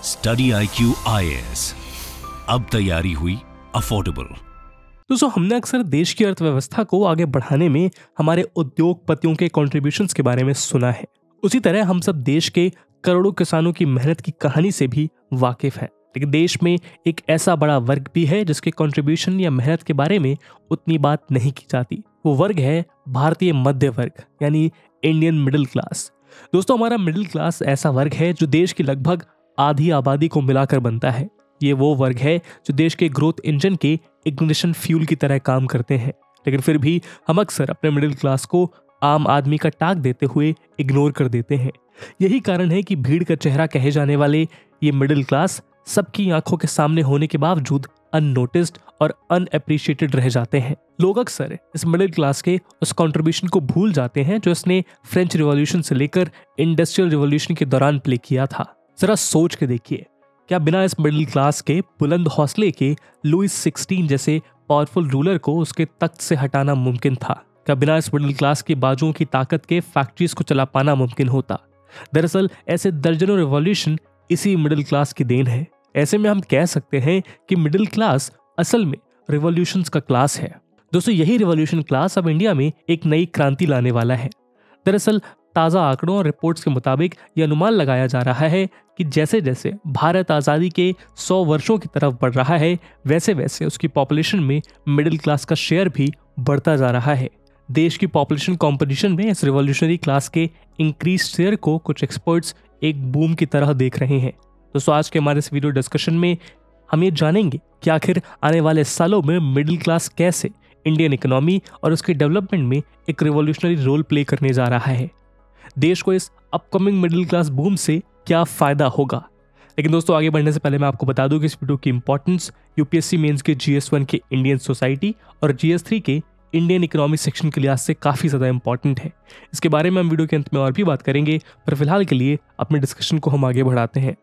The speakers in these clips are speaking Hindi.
स्टडी IQ IAS, अब तैयारी हुई अफोर्डेबल। दोस्तों, हमने अक्सर देश की अर्थव्यवस्था को आगे बढ़ाने में हमारे उद्योगपतियों के कंट्रीब्यूशंस के बारे में सुना है। उसी तरह हम सब देश के करोड़ों किसानों की मेहनत की कहानी से भी वाकिफ हैं। लेकिन देश में एक ऐसा बड़ा वर्ग भी है जिसके कंट्रीब्यूशन या मेहनत के बारे में उतनी बात नहीं की जाती। वो वर्ग है भारतीय मध्य वर्ग, यानी इंडियन मिडिल क्लास। दोस्तों, हमारा मिडिल क्लास ऐसा वर्ग है जो देश की लगभग आधी आबादी को मिलाकर बनता है। ये वो वर्ग है जो देश के ग्रोथ इंजन के इग्निशन फ्यूल की तरह काम करते हैं। लेकिन फिर भी हम अक्सर अपने मिडिल क्लास को आम आदमी का टाग देते हुए इग्नोर कर देते हैं। यही कारण है कि भीड़ का चेहरा कहे जाने वाले ये मिडिल क्लास सबकी आंखों के सामने होने के बावजूद अननोटिस्ड और अनएप्रिशिएटेड रह जाते हैं। लोग अक्सर इस मिडिल क्लास के उस कंट्रीब्यूशन को भूल जाते हैं जो इसने फ्रेंच रिवॉल्यूशन से लेकर इंडस्ट्रियल रिवॉल्यूशन के दौरान प्ले किया था। जरा सोच के देखिए, क्या बिना इस मिडिल क्लास के बुलंद हौसले के लुइस 16 जैसे पावरफुल रूलर को उसके तख्त से हटाना मुमकिन था? क्या बिना इस मिडिल क्लास की बाजुओं की ताकत के फैक्ट्रीज को चला पाना मुमकिन होता? दरअसल ऐसे दर्जनों रिवॉल्यूशन इसी मिडिल क्लास की देन है। ऐसे में हम कह सकते हैं कि मिडिल क्लास असल में रिवॉल्यूशंस का क्लास है। दोस्तों, यही रिवॉल्यूशन क्लास अब इंडिया में एक नई क्रांति लाने वाला है। दरअसल ताज़ा आंकड़ों और रिपोर्ट्स के मुताबिक यह अनुमान लगाया जा रहा है कि जैसे जैसे भारत आज़ादी के 100 वर्षों की तरफ बढ़ रहा है, वैसे वैसे उसकी पॉपुलेशन में मिडिल क्लास का शेयर भी बढ़ता जा रहा है। देश की पॉपुलेशन कॉम्पोजिशन में इस रिवॉल्यूशनरी क्लास के इंक्रीज शेयर को कुछ एक्सपर्ट्स एक बूम की तरह देख रहे हैं। दोस्तों, आज के हमारे इस वीडियो डिस्कशन में हम ये जानेंगे कि आखिर आने वाले सालों में मिडिल क्लास कैसे इंडियन इकोनॉमी और उसके डेवलपमेंट में एक रिवॉल्यूशनरी रोल प्ले करने जा रहा है। देश को इस अपकमिंग मिडिल क्लास बूम से क्या फायदा होगा। लेकिन दोस्तों, आगे बढ़ने से पहले मैं आपको बता दूं कि इस वीडियो की इंपॉर्टेंस यूपीएससी मेंस के GS1 के इंडियन सोसाइटी और GS3 के इंडियन इकोनॉमी सेक्शन के लिहाज से काफी ज्यादा इंपॉर्टेंट है। इसके बारे में हम वीडियो के अंत में और भी बात करेंगे, पर फिलहाल के लिए अपने डिस्कशन को हम आगे बढ़ाते हैं।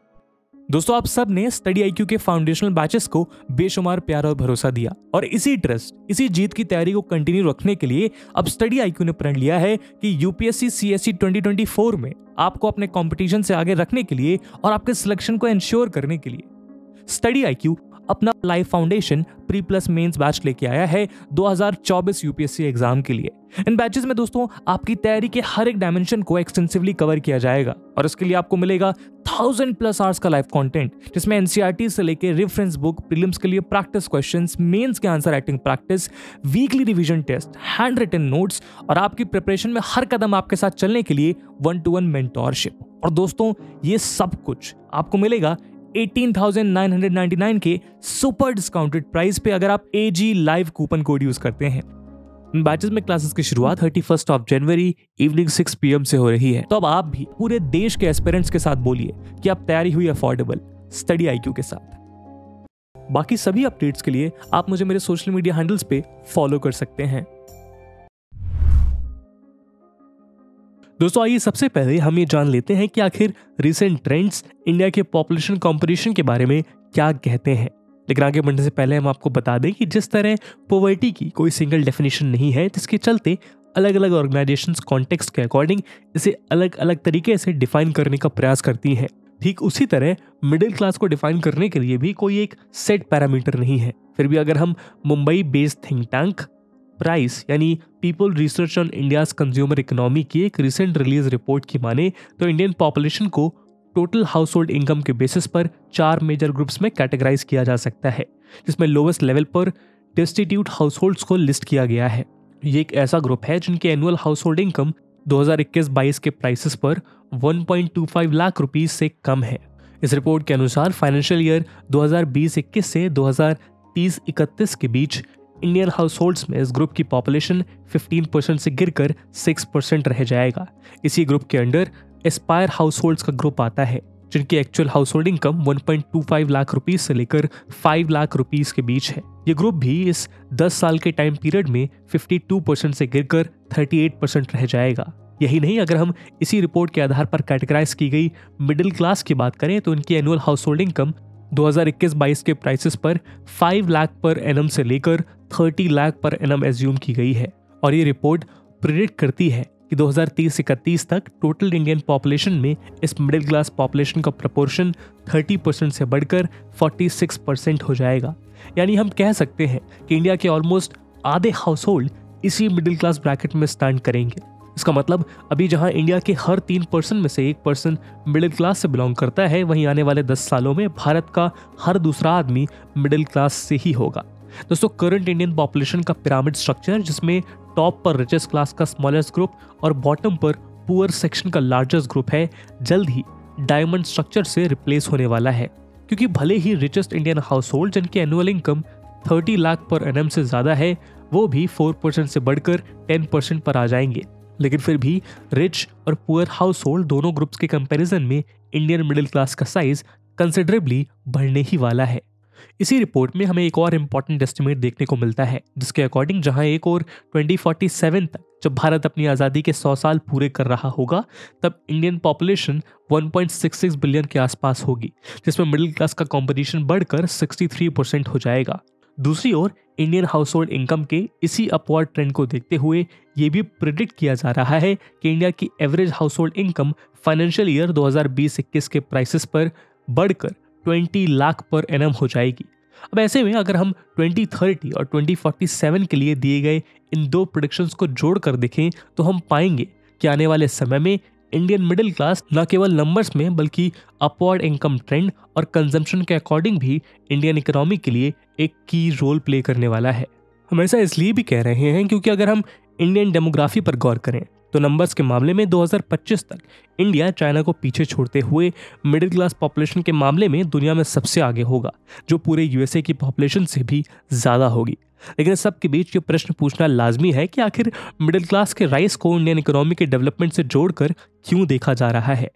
दोस्तों, आप सब ने स्टडी IQ के फाउंडेशनल बैचेस को बेशुमार प्यार और भरोसा दिया और इसी ट्रस्ट, इसी जीत की तैयारी को कंटिन्यू रखने के लिए अब स्टडी IQ ने प्रण लिया है कि यूपीएससी CSE 2024 में आपको अपने कंपटीशन से आगे रखने के लिए और आपके सिलेक्शन को इंश्योर करने के लिए स्टडी IQ अपना life foundation pre plus mains batch लेके आया है 2024 यूपीएससी एग्जाम के लिए। इन बैचेस में दोस्तों आपकी तैयारी के हर एक डायमेंशन को एक्सटेंसिवली कवर किया जाएगा और इसके लिए आपको मिलेगा 1000+ आवर्स का लाइव कंटेंट, जिसमें NCERT से लेकर रेफरेंस बुक, प्रीलिम्स के लिए प्रैक्टिस क्वेश्चंस, मेंस के answer writing practice, weekly revision test, handwritten notes और आपकी प्रिपरेशन में हर कदम आपके साथ चलने के लिए 1-to-1 मेंटोरशिप। और दोस्तों, ये सब कुछ आपको मिलेगा 18,999 के सुपर डिस्काउंटेड प्राइस पे अगर आप AG live coupon code use करते हैं। इन बैचेस में क्लासेस की शुरुआत 31 जनवरी इवनिंग 6 PM से हो रही है। तो अब आप भी पूरे देश के एस्पिरेंट्स के साथ बोलिए कि आप तैयारी हुई अफोर्डेबल स्टडी IQ के साथ। बाकी सभी अपडेट्स के लिए आप मुझे मेरे सोशल मीडिया हैंडल्स पे फॉलो कर सकते हैं। दोस्तों, आइए सबसे पहले हम ये जान लेते हैं कि आखिर रिसेंट ट्रेंड्स इंडिया के पॉपुलेशन कंपटीशन के बारे में क्या कहते हैं। लेकिन आगे बढ़ने से पहले हम आपको बता दें कि जिस तरह पॉवर्टी की कोई सिंगल डेफिनेशन नहीं है, जिसके चलते अलग अलग ऑर्गेनाइजेशंस कॉन्टेक्स्ट के अकॉर्डिंग इसे अलग अलग तरीके से डिफाइन करने का प्रयास करती हैं। ठीक उसी तरह मिडिल क्लास को डिफाइन करने के लिए भी कोई एक सेट पैरामीटर नहीं है। फिर भी अगर हम Mumbai based think tank PRICE यानी people research on India's consumer economy की एक रिसेंट रिलीज रिपोर्ट की माने तो इंडियन पॉपुलेशन को टोटल हाउस होल्ड इनकम के बेसिस पर 4 मेजर ग्रुप्स में कैटेगराइज किया जा सकता है, जिसमें लोवेस्ट लेवल पर डेस्टिट्यूट हाउस होल्ड्स को लिस्ट किया गया है। ये एक ऐसा ग्रुप है जिनके एनुअल हाउस होल्ड इनकम 2021-22 के प्राइसेस पर 1.25 लाख रुपीज से कम है। इस रिपोर्ट के अनुसार फाइनेंशियल ईयर 2020-21 से 2030-31 के बीच इंडियन हाउस होल्ड्स में इस ग्रुप की पॉपुलेशन 15% से गिरकर 6% रह जाएगा। इसी ग्रुप के अंडर एस्पायर हाउस होल्ड्स का ग्रुप आता है, जिनकी actual house hold income 1.25 lakh rupees से लेकर 5 लाख रुपीज के बीच है। ये ग्रुप भी इस 10 साल के टाइम पीरियड में 52% से गिरकर 38% रह जाएगा। यही नहीं, अगर हम इसी रिपोर्ट के आधार पर कैटेगराइज की गई मिडिल क्लास की बात करें तो इनकी एनुअल हाउस होल्ड इनकम 2021-22 के प्राइसेस पर 5 लाख पर एनम से लेकर 30 लाख पर एनम एज्यूम की गई है। और ये रिपोर्ट प्रेडिक्ट करती है कि 2030-31 तक टोटल इंडियन पॉपुलेशन में इस मिडिल क्लास पॉपुलेशन का प्रपोर्शन 30% से बढ़कर 46% हो जाएगा। यानी हम कह सकते हैं कि इंडिया के ऑलमोस्ट आधे हाउस होल्ड इसी मिडिल क्लास ब्रैकेट में स्टैंड करेंगे। इसका मतलब अभी जहां इंडिया के हर 3% में से 1% मिडिल क्लास से बिलोंग करता है, वहीं आने वाले 10 सालों में भारत का हर दूसरा आदमी मिडिल क्लास से ही होगा। दोस्तों, करंट इंडियन पॉपुलेशन का पिरामिड स्ट्रक्चर, जिसमें टॉप पर रिचेस्ट क्लास का स्मॉलेस्ट ग्रुप और बॉटम पर पुअर सेक्शन का लार्जेस्ट ग्रुप है, जल्द ही डायमंड स्ट्रक्चर से रिप्लेस होने वाला है। क्योंकि भले ही रिचेस्ट इंडियन हाउस होल्ड जिनकी annual income 30 lakh per annum से ज्यादा है, वो भी 4% से बढ़कर 10% पर आ जाएंगे, लेकिन फिर भी रिच और पुअर हाउस होल्ड दोनों ग्रुप्स के कंपैरिजन में इंडियन मिडिल क्लास का साइज कंसिडरेबली बढ़ने ही वाला है। इसी रिपोर्ट में हमें एक और इम्पॉर्टेंट एस्टिमेट देखने को मिलता है, जिसके अकॉर्डिंग जहां एक और 2047 तक जब भारत अपनी आज़ादी के 100 साल पूरे कर रहा होगा, तब इंडियन पॉपुलेशन 1.66 बिलियन के आसपास होगी, जिसमें मिडिल क्लास का कंपटीशन बढ़कर 63% हो जाएगा। दूसरी ओर इंडियन हाउस होल्ड इनकम के इसी अपवर्ड ट्रेंड को देखते हुए ये भी प्रिडिक्ट किया जा रहा है कि इंडिया की average house hold income financial year 2020-21 के प्राइसेस पर बढ़कर 20 लाख पर एनम हो जाएगी। अब ऐसे में अगर हम 2030 और 2047 के लिए दिए गए इन दो प्रेडिक्शंस को जोड़कर देखें, तो हम पाएंगे कि आने वाले समय में इंडियन मिडिल क्लास न केवल नंबर्स में बल्कि अपवर्ड इनकम ट्रेंड और कंजम्पशन के अकॉर्डिंग भी इंडियन इकोनॉमी के लिए एक की रोल प्ले करने वाला है। हम ऐसा इसलिए भी कह रहे हैं क्योंकि अगर हम इंडियन डेमोग्राफी पर गौर करें तो नंबर्स के मामले में 2025 तक इंडिया चाइना को पीछे छोड़ते हुए मिडिल क्लास पॉपुलेशन के मामले में दुनिया में सबसे आगे होगा, जो पूरे यूएसए की पॉपुलेशन से भी ज़्यादा होगी। लेकिन इस सब के बीच ये प्रश्न पूछना लाजमी है कि आखिर मिडिल क्लास के राइज को इंडियन इकोनॉमी के डेवलपमेंट से जोड़कर क्यों देखा जा रहा है।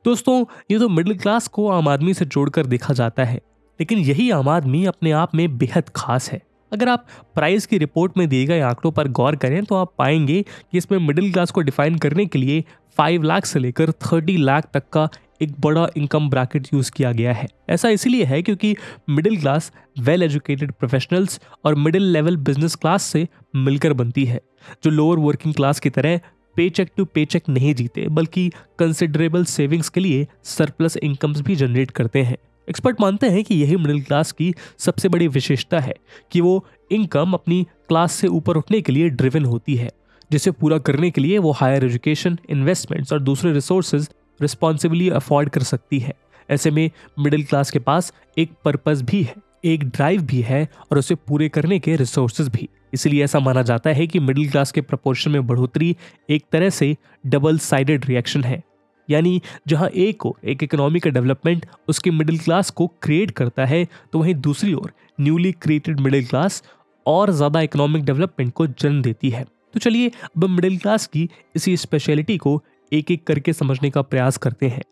दोस्तों, ये तो मिडिल क्लास को आम आदमी से जोड़कर देखा जाता है, लेकिन यही आम आदमी अपने आप में बेहद खास है। अगर आप प्राइस की रिपोर्ट में दिए गए आंकड़ों पर गौर करें तो आप पाएंगे कि इसमें मिडिल क्लास को डिफाइन करने के लिए 5 लाख से लेकर 30 लाख तक का एक बड़ा इनकम ब्रैकेट यूज किया गया है। ऐसा इसलिए है क्योंकि middle class well educated professionals और मिडिल लेवल बिजनेस क्लास से मिलकर बनती है, जो लोअर वर्किंग क्लास की तरह पेचेक टू पेचेक नहीं जीते, बल्कि कंसिडरेबल सेविंग्स के लिए सरप्लस इनकम्स भी जनरेट करते हैं। एक्सपर्ट मानते हैं कि यही मिडिल क्लास की सबसे बड़ी विशेषता है कि वो इनकम अपनी क्लास से ऊपर उठने के लिए ड्रिवन होती है, जिसे पूरा करने के लिए वो हायर एजुकेशन, इन्वेस्टमेंट्स और दूसरे रिसोर्सेज रिस्पॉन्सिबली अफोर्ड कर सकती है। ऐसे में मिडिल क्लास के पास एक पर्पस भी है, एक ड्राइव भी है और उसे पूरे करने के रिसोर्सेज भी। इसलिए ऐसा माना जाता है कि मिडिल क्लास के प्रपोर्शन में बढ़ोतरी एक तरह से डबल साइडेड रिएक्शन है, यानी जहां एक ओर एक इकोनॉमी का डेवलपमेंट उसकी मिडिल क्लास को क्रिएट करता है, तो वहीं दूसरी ओर न्यूली क्रिएटेड मिडिल क्लास और ज़्यादा इकोनॉमिक डेवलपमेंट को जन्म देती है। तो चलिए अब हम मिडिल क्लास की इसी स्पेशलिटी को एक एक करके समझने का प्रयास करते हैं।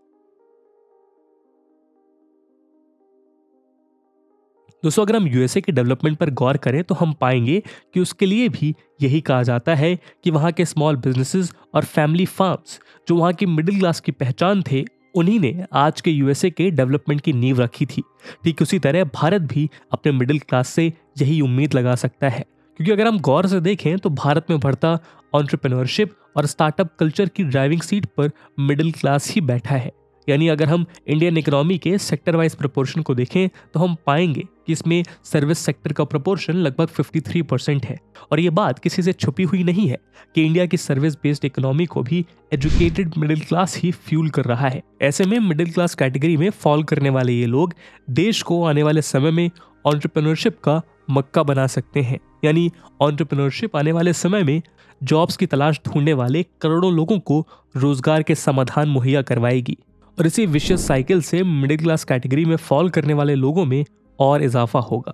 दोस्तों, अगर हम यूएसए के डेवलपमेंट पर गौर करें तो हम पाएंगे कि उसके लिए भी यही कहा जाता है कि वहाँ के स्मॉल बिजनेसेस और फैमिली फार्म्स जो वहाँ की मिडिल क्लास की पहचान थे, उन्हीं ने आज के यूएसए के डेवलपमेंट की नींव रखी थी। ठीक उसी तरह भारत भी अपने मिडिल क्लास से यही उम्मीद लगा सकता है, क्योंकि अगर हम गौर से देखें तो भारत में बढ़ता एंटरप्रेन्योरशिप और स्टार्टअप कल्चर की ड्राइविंग सीट पर मिडिल क्लास ही बैठा है। यानी अगर हम इंडियन इकोनॉमी के सेक्टर वाइज प्रोपोर्शन को देखें तो हम पाएंगे कि इसमें सर्विस सेक्टर का प्रोपोर्शन लगभग 53% है। और ये बात किसी से छुपी हुई नहीं है कि इंडिया की सर्विस बेस्ड इकोनॉमी को भी एजुकेटेड मिडिल क्लास ही फ्यूल कर रहा है। ऐसे में मिडिल क्लास कैटेगरी में फॉल करने वाले ये लोग देश को आने वाले समय में एंटरप्रेन्योरशिप का मक्का बना सकते हैं। यानी एंटरप्रेन्योरशिप आने वाले समय में जॉब्स की तलाश ढूंढने वाले करोड़ों लोगों को रोजगार के समाधान मुहैया करवाएगी और इसी विशियस साइकिल से मिडिल क्लास कैटेगरी में फॉल करने वाले लोगों में और इजाफा होगा।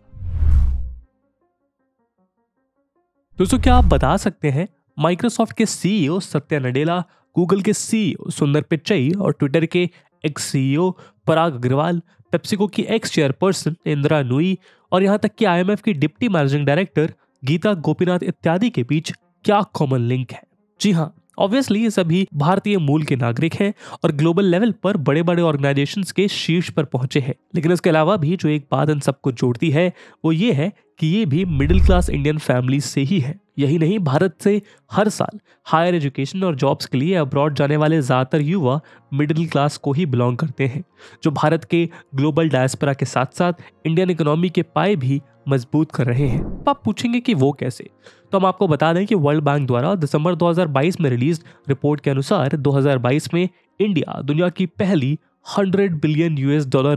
दोस्तों, क्या आप बता सकते हैं माइक्रोसॉफ्ट के सीईओ सत्या नडेला, गूगल के सीईओ सुंदर पिच्चई और ट्विटर के ex CEO Parag Agrawal, PepsiCo की एक्स चेयरपर्सन इंदिरा नूई और यहां तक कि आईएमएफ की deputy managing director Gita Gopinath इत्यादि के बीच क्या कॉमन लिंक है? जी हाँ, ऑब्वियसली ये सभी भारतीय मूल के नागरिक हैं और ग्लोबल लेवल पर बड़े बड़े ऑर्गेनाइजेशंस के शीर्ष पर पहुंचे हैं। लेकिन इसके अलावा भी जो एक बात इन सबको जोड़ती है वो ये है कि ये भी मिडिल क्लास इंडियन फैमिली से ही है। यही नहीं, भारत से हर साल हायर एजुकेशन और जॉब्स के लिए अब्रॉड जाने वाले ज़्यादातर युवा मिडिल क्लास को ही बिलोंग करते हैं, जो भारत के ग्लोबल डायस्पोरा के साथ साथ इंडियन इकोनॉमी के पाए भी मजबूत कर रहे हैं। तो आप पूछेंगे कि वो कैसे, तो हम आपको बता दें कि वर्ल्ड बैंक द्वारा दिसंबर 2022 में रिलीज रिपोर्ट के अनुसार 2022 में इंडिया दुनिया की पहली $100 बिलियन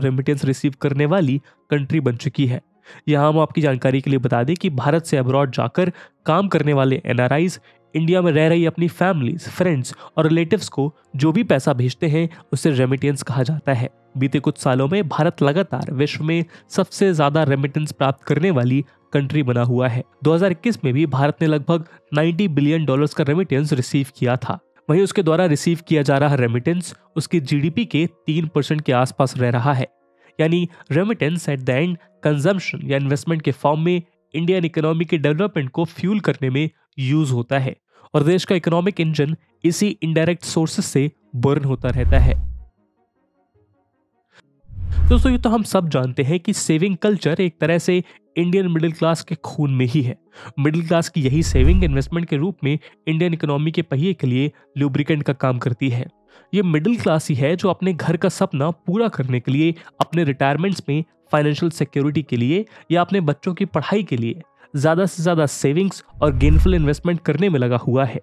रेमिटेंस रिसीव करने वाली कंट्री बन चुकी है। यहाँ हम आपकी जानकारी के लिए बता दें कि भारत से अब्रॉड जाकर काम करने वाले एनआरआईज इंडिया में रह रही अपनी फैमिलीज, फ्रेंड्स और रिलेटिव्स को जो भी पैसा भेजते हैं उसे रेमिटेंस कहा जाता है। बीते कुछ सालों में भारत लगातार विश्व में सबसे ज्यादा रेमिटेंस प्राप्त करने वाली कंट्री बना हुआ है। 2021 में भी भारत ने लगभग $90 बिलियन का रेमिटेंस रिसीव किया था। वहीं उसके द्वारा रिसीव किया जा रहा रेमिटेंस उसकी जीडीपी के 3% के आसपास रह रहा है। यानी remittance at the end consumption या इन्वेस्टमेंट के फॉर्म में इंडियन इकोनॉमी के डेवलपमेंट को फ्यूल करने में यूज होता है और देश का इकोनॉमिक इंजन इसी इनडायरेक्ट सोर्सेस से बर्न होता रहता है। दोस्तों, ये तो हम सब जानते हैं कि सेविंग कल्चर एक तरह से इंडियन मिडिल क्लास के खून में ही है। मिडिल क्लास की यही सेविंग इन्वेस्टमेंट के रूप में इंडियन इकोनॉमी के पहिए के लिए लुब्रिकेंट का काम करती है। ये मिडिल क्लास ही है जो अपने घर का सपना पूरा करने के लिए, अपने रिटायरमेंट्स में फाइनेंशियल सिक्योरिटी के लिए या अपने बच्चों की पढ़ाई के लिए ज्यादा से ज्यादा सेविंग्स और गेनफुल इन्वेस्टमेंट करने में लगा हुआ है।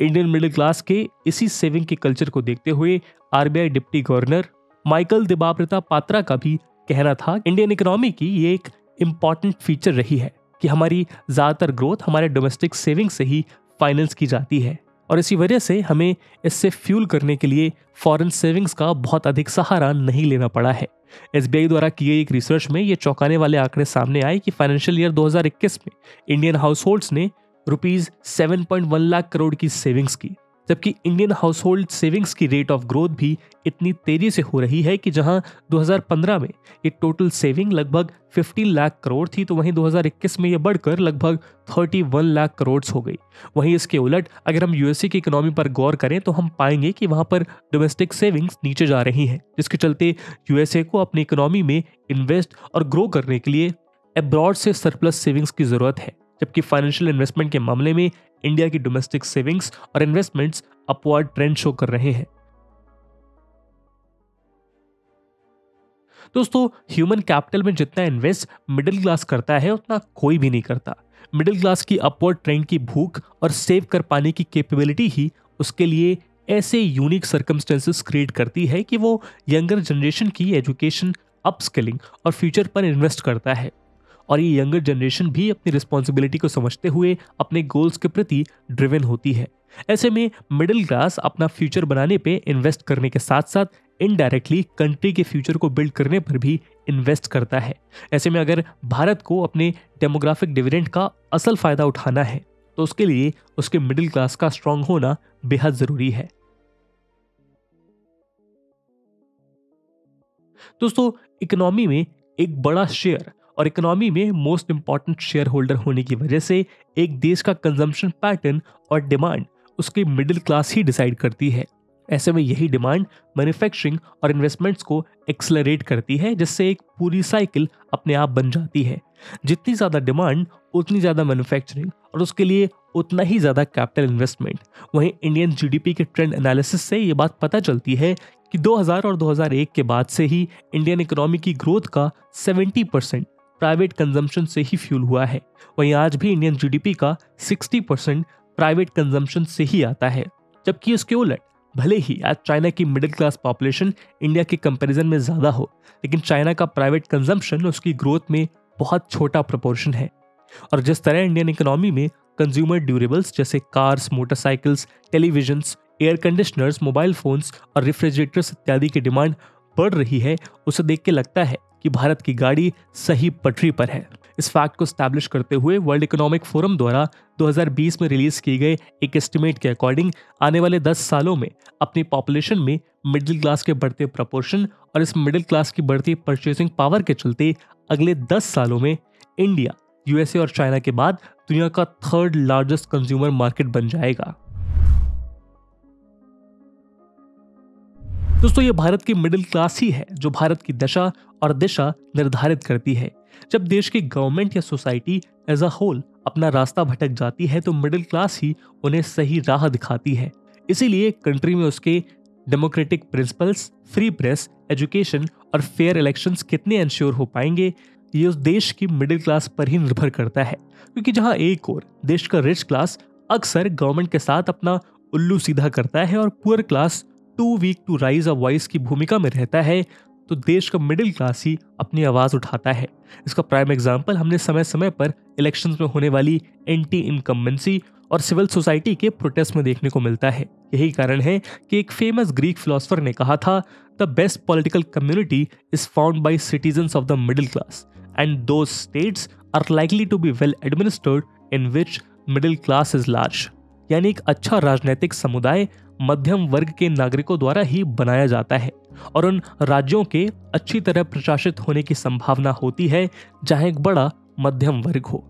इंडियन मिडिल क्लास के इसी सेविंग के कल्चर को देखते हुए RBI deputy governor Michael Debabrata Patra का भी कहना था, इंडियन इकोनॉमी की ये एक इम्पॉर्टेंट फीचर रही है कि हमारी ज्यादातर ग्रोथ हमारे डोमेस्टिक सेविंग से ही फाइनेंस की जाती है और इसी वजह से हमें इससे फ्यूल करने के लिए फॉरेन सेविंग्स का बहुत अधिक सहारा नहीं लेना पड़ा है। एसबीआई द्वारा की गई एक रिसर्च में ये चौंकाने वाले आंकड़े सामने आए कि फाइनेंशियल ईयर 2021 में इंडियन हाउस होल्ड्स ने ₹7.1 लाख करोड़ की सेविंग्स की, जबकि इंडियन हाउस होल्ड सेविंग्स की रेट ऑफ ग्रोथ भी इतनी तेजी से हो रही है कि जहां 2015 में ये टोटल सेविंग लगभग 15 लाख करोड़ थी, तो वहीं 2021 में ये बढ़कर लगभग 31 लाख करोड़ हो गई। वहीं इसके उलट अगर हम यूएसए की इकोनॉमी पर गौर करें तो हम पाएंगे कि वहां पर डोमेस्टिक सेविंग्स नीचे जा रही हैं, जिसके चलते यूएसए को अपनी इकोनॉमी में इन्वेस्ट और ग्रो करने के लिए अब्रॉड से सरप्लस सेविंग्स की जरूरत है, जबकि फाइनेंशियल इन्वेस्टमेंट के मामले में इंडिया की डोमेस्टिक सेविंग्स और इन्वेस्टमेंट्स अपवर्ड ट्रेंड शो कर रहे हैं। दोस्तों, ह्यूमन कैपिटल में जितना इन्वेस्ट मिडिल क्लास करता है उतना कोई भी नहीं करता। मिडिल क्लास की अपवर्ड ट्रेंड की भूख और सेव कर पाने की कैपेबिलिटी ही उसके लिए ऐसे यूनिक सर्कमस्टेंसेस क्रिएट करती है कि वो यंगर जनरेशन की एजुकेशन, अपस्किलिंग और फ्यूचर पर इन्वेस्ट करता है। और ये यंगर जनरेशन भी अपनी रिस्पॉन्सिबिलिटी को समझते हुए अपने गोल्स के प्रति ड्रिवन होती है। ऐसे में मिडिल क्लास अपना फ्यूचर बनाने पे इन्वेस्ट करने के साथ साथ इनडायरेक्टली कंट्री के फ्यूचर को बिल्ड करने पर भी इन्वेस्ट करता है। ऐसे में अगर भारत को अपने डेमोग्राफिक डिविडेंड का असल फायदा उठाना है तो उसके लिए उसके मिडिल क्लास का स्ट्रांग होना बेहद जरूरी है। दोस्तों, इकोनॉमी में एक बड़ा शेयर और इकोनॉमी में मोस्ट इंपॉर्टेंट शेयर होल्डर होने की वजह से एक देश का कंजम्पशन पैटर्न और डिमांड उसकी मिडिल क्लास ही डिसाइड करती है। ऐसे में यही डिमांड मैन्युफैक्चरिंग और इन्वेस्टमेंट्स को एक्सेलरेट करती है, जिससे एक पूरी साइकिल अपने आप बन जाती है। जितनी ज़्यादा डिमांड उतनी ज़्यादा मैन्युफैक्चरिंग और उसके लिए उतना ही ज़्यादा कैपिटल इन्वेस्टमेंट। वहीं इंडियन जीडीपी के ट्रेंड एनालिसिस से ये बात पता चलती है कि 2000 और 2001 के बाद से ही इंडियन इकोनॉमी की ग्रोथ का 70% प्राइवेट कंजम्पशन से ही फ्यूल हुआ है। वहीं आज भी इंडियन जीडीपी का 60% प्राइवेट कंजम्पशन से ही आता है, जबकि इसके उलट भले ही आज चाइना की मिडिल क्लास पॉपुलेशन इंडिया के कंपैरिजन में ज़्यादा हो, लेकिन चाइना का प्राइवेट कंजम्पशन उसकी ग्रोथ में बहुत छोटा प्रोपोर्शन है। और जिस तरह इंडियन इकोनॉमी में कंज्यूमर ड्यूरेबल्स जैसे cars, motorcycles, televisions, air conditioners, mobile phones और रेफ्रिजरेटर्स इत्यादि की डिमांड बढ़ रही है, उसे देख के लगता है कि भारत की गाड़ी सही पटरी पर है। इस फैक्ट को स्टैब्लिश करते हुए वर्ल्ड इकोनॉमिक फोरम द्वारा 2020 में रिलीज किए गए एक एस्टिमेट के अकॉर्डिंग आने वाले 10 सालों में अपनी पॉपुलेशन में मिडिल क्लास के बढ़ते प्रपोर्शन और इस मिडिल क्लास की बढ़ती परचेसिंग पावर के चलते अगले 10 सालों में इंडिया, यूएसए और चाइना के बाद दुनिया का 3rd लार्जेस्ट कंज्यूमर मार्केट बन जाएगा। दोस्तों, ये भारत की मिडिल क्लास ही है जो भारत की दशा और दिशा निर्धारित करती है। जब देश की गवर्नमेंट या सोसाइटी एज अ होल अपना रास्ता भटक जाती है तो मिडिल क्लास ही उन्हें सही राह दिखाती है। इसीलिए कंट्री में उसके democratic principles, free press, education और फेयर इलेक्शंस कितने इंश्योर हो पाएंगे, ये उस देश की मिडिल क्लास पर ही निर्भर करता है। क्योंकि जहां एक ओर देश का रिच क्लास अक्सर गवर्नमेंट के साथ अपना उल्लू सीधा करता है और poor class too weak to raise a voice की भूमिका में रहता है, तो देश का मिडिल क्लास ही अपनी आवाज उठाता है। इसका प्राइम एग्जाम्पल हमने समय समय पर इलेक्शंस में होने वाली एंटी इनकम्बेंसी और सिविल सोसाइटी के प्रोटेस्ट में देखने को मिलता है। यही कारण है कि एक फेमस ग्रीक फिलोसोफर ने कहा था, the best political community is found by citizens of the middle class and those states are likely to be well administered in which middle class is large. यानी एक अच्छा राजनीतिक समुदाय मध्यम वर्ग के नागरिकों द्वारा ही बनाया जाता है और उन राज्यों के अच्छी तरह प्रशासित होने की संभावना होती है जहां एक बड़ा मध्यम वर्ग हो।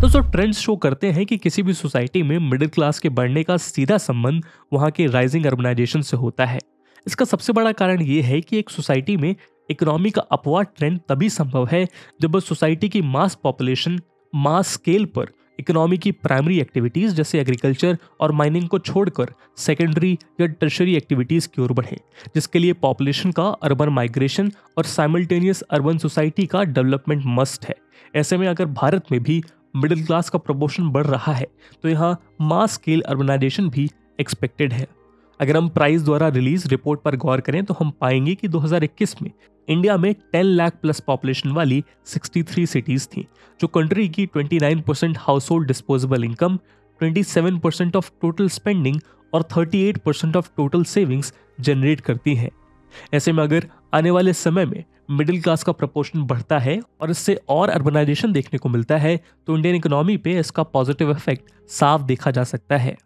दोस्तों, ट्रेंड्स शो करते हैं कि किसी भी सोसाइटी में मिडिल क्लास के बढ़ने का सीधा संबंध वहां के राइजिंग अर्बनाइजेशन से होता है। इसका सबसे बड़ा कारण यह है कि एक सोसाइटी में इकोनॉमी का अपवार्ड ट्रेंड तभी संभव है जब उस सोसाइटी की मास पॉपुलेशन मास स्केल पर इकोनॉमी की प्राइमरी एक्टिविटीज जैसे एग्रीकल्चर और माइनिंग को छोड़कर सेकेंडरी या टर्शरी एक्टिविटीज की ओर बढ़े, जिसके लिए पॉपुलेशन का अर्बन माइग्रेशन और साइमल्टेनियस अर्बन सोसाइटी का डेवलपमेंट मस्ट है। ऐसे में अगर भारत में भी मिडिल क्लास का प्रपोर्शन बढ़ रहा है तो यहाँ मास स्केल अर्बनाइजेशन भी एक्सपेक्टेड है। अगर हम प्राइस द्वारा रिलीज रिपोर्ट पर गौर करें तो हम पाएंगे कि 2021 में इंडिया में 10 लाख प्लस पॉपुलेशन वाली 63 सिटीज थी, जो कंट्री की 29% house hold disposable income, 27% of total spending और 38% ऑफ टोटल सेविंग्स जनरेट करती हैं। ऐसे में अगर आने वाले समय में मिडिल क्लास का प्रपोर्शन बढ़ता है और इससे और अर्बनाइजेशन देखने को मिलता है तो इंडियन इकोनॉमी पे इसका पॉजिटिव इफेक्ट साफ देखा जा सकता है।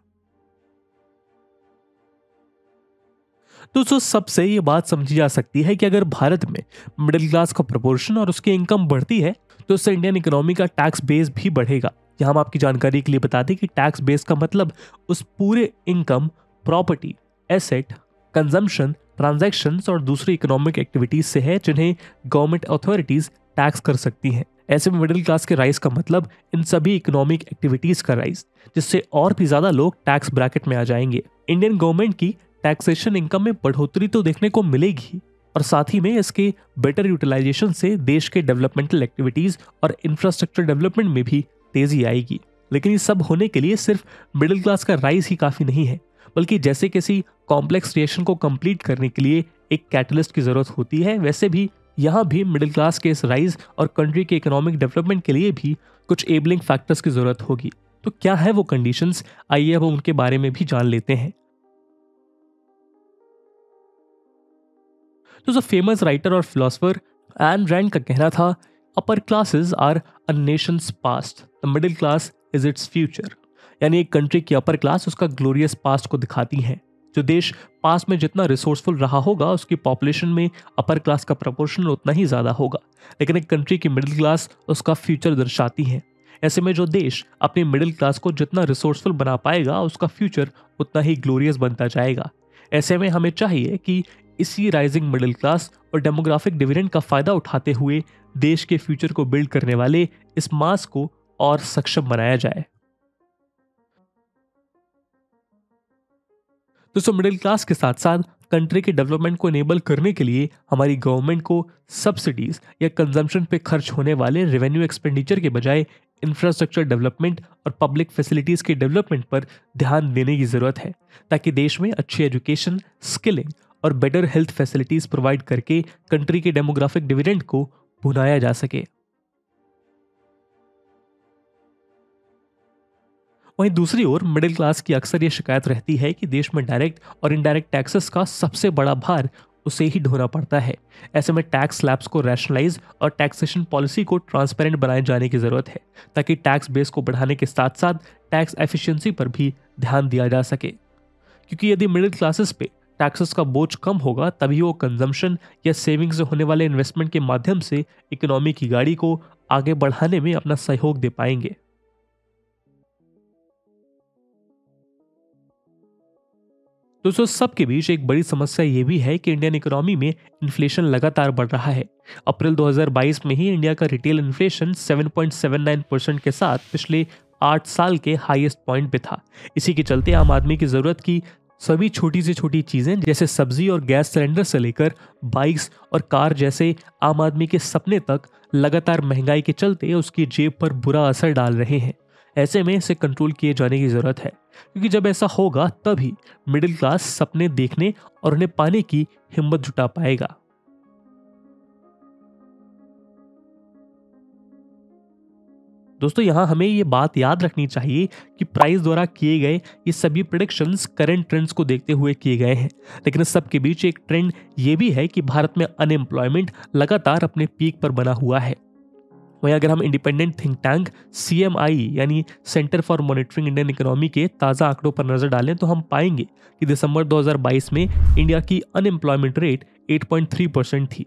दोस्तों, सबसे ये बात समझी जा सकती है कि अगर भारत में मिडिल क्लास का प्रपोर्शन और उसकी इनकम बढ़ती है तो इससे इंडियन इकोनॉमी का टैक्स बेस भी बढ़ेगा। यहाँ हम आपकी जानकारी के लिए बता दें कि टैक्स बेस का मतलब उस पूरे income, property, asset, consumption, transactions और दूसरी इकोनॉमिक एक्टिविटीज से है जिन्हें गवर्नमेंट अथॉरिटीज टैक्स कर सकती हैं। ऐसे में मिडिल क्लास के राइज का मतलब इन सभी इकोनॉमिक एक्टिविटीज का राइज, जिससे और भी ज्यादा लोग टैक्स ब्रैकेट में आ जाएंगे। इंडियन गवर्नमेंट की टैक्सेशन इनकम में बढ़ोतरी तो देखने को मिलेगी और साथ ही में इसके बेटर यूटिलाइजेशन से देश के डेवलपमेंटल एक्टिविटीज और इंफ्रास्ट्रक्चर डेवलपमेंट में भी तेजी आएगी। लेकिन ये सब होने के लिए सिर्फ मिडिल क्लास का राइज ही काफी नहीं है, बल्कि जैसे किसी कॉम्प्लेक्स रिएक्शन को कंप्लीट करने के लिए एक कैटलिस्ट की जरूरत होती है, वैसे भी यहाँ भी मिडिल क्लास के इस राइज और कंट्री के इकोनॉमिक डेवलपमेंट के लिए भी कुछ एबलिंग फैक्टर्स की जरूरत होगी। तो क्या है वो कंडीशंस, आइए अब उनके बारे में भी जान लेते हैं। तो फेमस राइटर और फिलोसोफर एन रैंड का कहना था, upper classes are a nation's past, the middle class is its future. यानी एक कंट्री की अपर क्लास उसका ग्लोरियस पास्ट को दिखाती है। जो देश पास्ट में जितना रिसोर्सफुल रहा होगा उसकी पॉपुलेशन में अपर क्लास का प्रपोर्शन उतना ही ज्यादा होगा, लेकिन एक कंट्री की मिडिल क्लास उसका फ्यूचर दर्शाती है। ऐसे में जो देश अपनी मिडिल क्लास को जितना रिसोर्सफुल बना पाएगा उसका फ्यूचर उतना ही ग्लोरियस बनता जाएगा। ऐसे में हमें चाहिए कि इसी राइजिंग मिडिल क्लास और डेमोग्राफिक डिविडेंड का फायदा उठाते हुए देश के फ्यूचर को बिल्ड करने वाले इस मास को और सक्षम बनाया जाए। दोस्तों, मिडिल क्लास के साथ साथ कंट्री के डेवलपमेंट को इनेबल करने के लिए हमारी गवर्नमेंट को सब्सिडीज या कंजम्पशन पे खर्च होने वाले रेवेन्यू एक्सपेंडिचर के बजाय इंफ्रास्ट्रक्चर डेवलपमेंट और पब्लिक फैसिलिटीज के डेवलपमेंट पर ध्यान देने की जरूरत है, ताकि देश में अच्छी एजुकेशन, स्किलिंग और बेटर हेल्थ फैसिलिटीज प्रोवाइड करके कंट्री के डेमोग्राफिक डिविडेंड को भुनाया जा सके। वहीं दूसरी ओर मिडिल क्लास की अक्सर ये शिकायत रहती है कि देश में डायरेक्ट और इनडायरेक्ट टैक्सेस का सबसे बड़ा भार उसे ही ढोना पड़ता है। ऐसे में टैक्स स्लैब्स को रैशनलाइज और टैक्सेशन पॉलिसी को ट्रांसपेरेंट बनाए जाने की जरूरत है, ताकि टैक्स बेस को बढ़ाने के साथ साथ टैक्स एफिशिएंसी पर भी ध्यान दिया जा सके। क्योंकि यदि मिडिल क्लासेस पे टैक्सेस का बोझ कम होगा तभी वो कंजम्पशन या सेविंग्स से होने वाले इन्वेस्टमेंट के माध्यम से इकोनॉमी की गाड़ी को आगे बढ़ाने में अपना सहयोग दे पाएंगे। दोस्तों सबके बीच एक बड़ी समस्या ये भी है कि इंडियन इकोनॉमी में इन्फ्लेशन लगातार बढ़ रहा है। अप्रैल 2022 में ही इंडिया का रिटेल इन्फ्लेशन 7.79% के साथ पिछले 8 साल के हाईएस्ट पॉइंट पे था। इसी के चलते आम आदमी की जरूरत की सभी छोटी से छोटी चीजें जैसे सब्जी और गैस सिलेंडर से लेकर बाइक्स और कार जैसे आम आदमी के सपने तक लगातार महंगाई के चलते उसकी जेब पर बुरा असर डाल रहे हैं। ऐसे में इसे कंट्रोल किए जाने की जरूरत है, क्योंकि जब ऐसा होगा तभी मिडिल क्लास सपने देखने और उन्हें पाने की हिम्मत जुटा पाएगा। दोस्तों यहाँ हमें ये बात याद रखनी चाहिए कि प्राइस द्वारा किए गए ये सभी प्रेडिक्शंस करंट ट्रेंड्स को देखते हुए किए गए हैं, लेकिन इस सब के बीच एक ट्रेंड ये भी है कि भारत में अनएम्प्लॉयमेंट लगातार अपने पीक पर बना हुआ है। वहीं अगर हम इंडिपेंडेंट थिंक टैंक CMI यानी centre for monitoring Indian economy के ताज़ा आंकड़ों पर नजर डालें तो हम पाएंगे कि दिसंबर 2022 में इंडिया की अनएम्प्लॉयमेंट रेट 8.3% थी।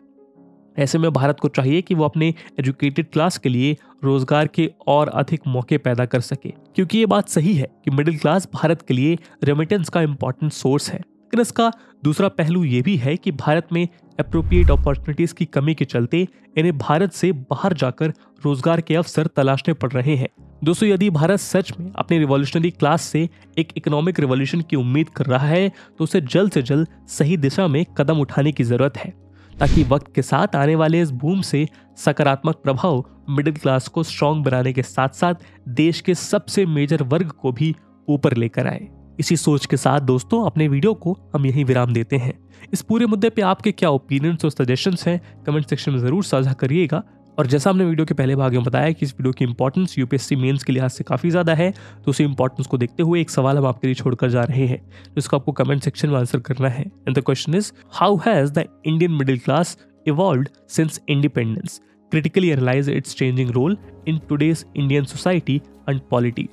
ऐसे में भारत को चाहिए कि वो अपने एजुकेटेड क्लास के लिए रोजगार के और अधिक मौके पैदा कर सके, क्योंकि ये बात सही है कि मिडिल क्लास भारत के लिए रेमिटेंस का इंपॉर्टेंट सोर्स है। लेकिन इसका दूसरा पहलू ये भी है कि भारत में एप्रोप्रिएट अपॉर्चुनिटीज की कमी के चलते इन्हें भारत से बाहर जाकर रोजगार के अवसर तलाशने पड़ रहे हैं। दोस्तों यदि भारत सच में अपने रिवॉल्यूशनरी क्लास से एक इकोनॉमिक रिवॉल्यूशन की उम्मीद कर रहा है तो उसे जल्द से जल्द सही दिशा में कदम उठाने की जरूरत है, ताकि वक्त के साथ आने वाले इस बूम से सकारात्मक प्रभाव मिडिल क्लास को स्ट्रॉन्ग बनाने के साथ साथ देश के सबसे मेजर वर्ग को भी ऊपर लेकर आए। इसी सोच के साथ दोस्तों अपने वीडियो को हम यहीं विराम देते हैं। इस पूरे मुद्दे पे आपके क्या ओपिनियंस और सजेशंस हैं कमेंट सेक्शन में जरूर साझा करिएगा। और जैसा हमने वीडियो के पहले भाग में बताया कि इस वीडियो की इंपॉर्टेंस यूपीएससी मेंस के लिहाज से काफी ज्यादा है, तो उसी इंपॉर्टेंस को देखते हुए एक सवाल हम आपके लिए छोड़कर जा रहे हैं जिसको आपको कमेंट सेक्शन में आंसर करना है। And the question is, how has the Indian middle class evolved since independence? Critically analyze its changing role in today's Indian society and polity.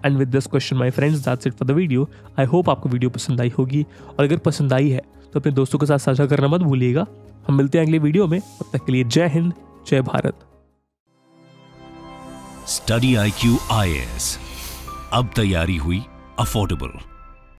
And with this question, my friends, that's it for the video. I hope आपको वीडियो पसंद आई होगी, और अगर पसंद आई है तो अपने दोस्तों के साथ साझा करना मत भूलिएगा। हम मिलते हैं अगले वीडियो में, तब तक के लिए जय हिंद, जय भारत। स्टडी IQ IAS, अब तैयारी हुई अफोर्डेबल।